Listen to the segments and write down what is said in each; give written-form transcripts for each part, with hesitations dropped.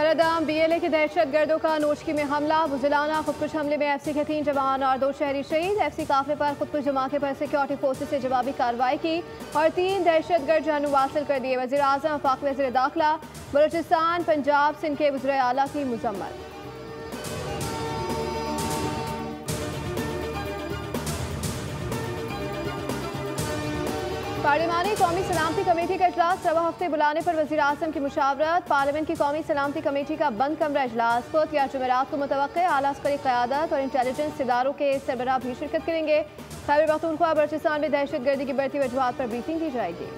सरअदम BLA के दहशत गर्दों का नोशकी में हमला। बुज़िलाना खुदकुश हमले में FC के 3 जवान और 2 शहरी शहीद। FC काफिले पर खुदकुश धमाके पर सिक्योरिटी फोर्सेस से जवाबी कार्रवाई की और 3 दहशतगर्द जानू वासिल कर दिए। वज़ीर आज़म, वफाकी वज़ीर दाखिला, बलूचिस्तान, पंजाब, सिंध के वज़ीर आला की मुज़म्मत। पार्लिमानी कौमी सलामती कमेटी का इजलास रवा हफ्ते बुलाने पर वज़ीर आज़म की मुशावरत। पार्लियामेंट की कौमी सलामती कमेटी का बंद कमरा इजलास को या जुमेरात को मुतवक्के। आला अस्करी क़यादत और इंटेलिजेंस इदारों के सरबराह भी शिरकत करेंगे। खैबर पख्तूनख्वा बलूचिस्तान में दहशत गर्दी की बढ़ती वजूहात पर ब्रीफिंग दी जाएगी।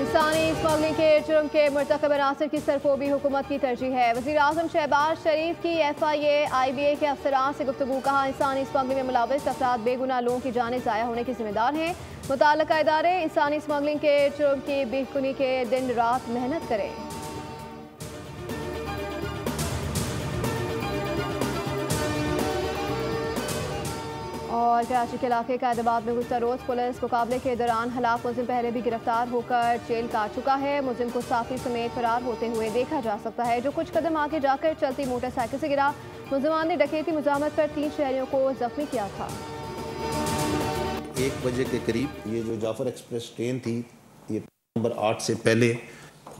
इंसानी स्मगलिंग के जुर्म के मुर्तकब अनासर की सरकोबी हुकूमत की तरजीह है। वज़ीर आज़म शहबाज शरीफ की FIA IBA के अफसरान से गुफ्तगू। कहा, इंसानी स्मगलिंग में मुलव्वस अफराद बेगुनाह लोगों की जानें ज़ाया होने के जिम्मेदार हैं। मुताल्लिका इदारे इंसानी स्मगलिंग के जुर्म की बेहकुनी के दिन रात मेहनत करें। और कराची के इलाके कैदाबाद में गुज़श्ता रोज़ पुलिस मुकाबले के दौरान हलाक मुलजिम पहले भी गिरफ्तार होकर जेल काट चुका है। मुलजिम को साथी समेत फरार होते हुए देखा जा सकता है, जो कुछ कदम आगे जाकर चलती मोटरसाइकिल से गिरा। मुलजिमान ने डकैती मुज़ाहमत पर 3 शहरियों को जख्मी किया था। 1 बजे के करीब ये जो जाफर एक्सप्रेस ट्रेन थी, ये नंबर 8 से पहले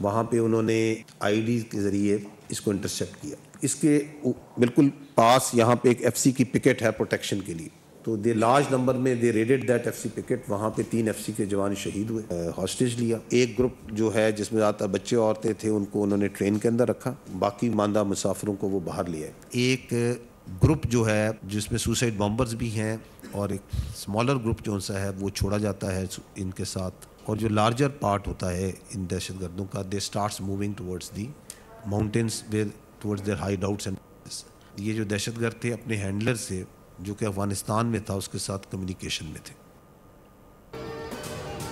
वहाँ पे उन्होंने ID के ज़रिए इसको इंटरसेप्ट किया। इसके बिल्कुल पास यहाँ पे एक FC की पिकेट है प्रोटेक्शन के लिए, तो दे लार्ज नंबर में दे रेडेड दैट FC पिकेट। वहाँ पे 3 FC के जवान शहीद हुए। हॉस्टेज लिया। एक ग्रुप जो है जिसमें ज़्यादातर बच्चे औरतें थे, उनको उन्होंने ट्रेन के अंदर रखा। बाकी मानदा मुसाफिरों को वो बाहर ले आए। एक ग्रुप जो है जिसमें सुसाइड बॉम्बर्स भी हैं और एक स्मॉलर ग्रुप जो सा है वो छोड़ा जाता है इनके साथ। और जो लार्जर पार्ट होता है इन दहशतगर्दों का, they starts moving towards the mountains where towards their hideouts. And ये जो दहशतगर्द थे अपने हैंडलर से जो कि अफगानिस्तान में था उसके साथ कम्युनिकेशन में थे।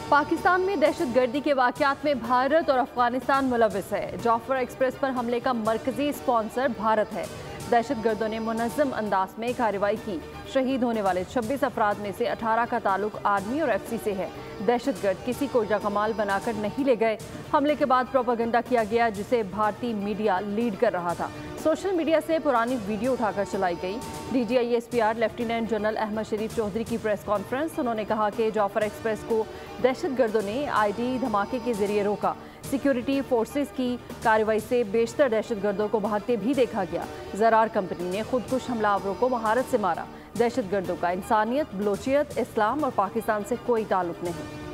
पाकिस्तान में दहशतगर्दी के वाक़यात में भारत और अफगानिस्तान मुलव्वस है। जाफर एक्सप्रेस पर हमले का मरकजी स्पॉन्सर भारत है। दहशतगर्दों ने मुनज़्ज़म अंदाज में कार्रवाई की। शहीद होने वाले 26 अफराद में से 18 का ताल्लुक आर्मी और FC से है। दहशतगर्द किसी को जगमाल बनाकर नहीं ले गए। हमले के बाद प्रोपेगेंडा किया गया जिसे भारतीय मीडिया लीड कर रहा था। सोशल मीडिया से पुरानी वीडियो उठाकर चलाई गई। DGI SPR lieutenant general Ahmed Sharif Chaudhry की प्रेस कॉन्फ्रेंस। उन्होंने कहा कि जाफर एक्सप्रेस को दहशतगर्दों ने ID धमाके के जरिए रोका। सिक्योरिटी फोर्सेस की कार्रवाई से बेशतर दहशतगर्दों को भागते भी देखा गया। ज़रार कंपनी ने खुदकुश हमलावरों को महारत से मारा। दहशतगर्दों का इंसानियत, बलोचियत, इस्लाम और पाकिस्तान से कोई ताल्लुक नहीं।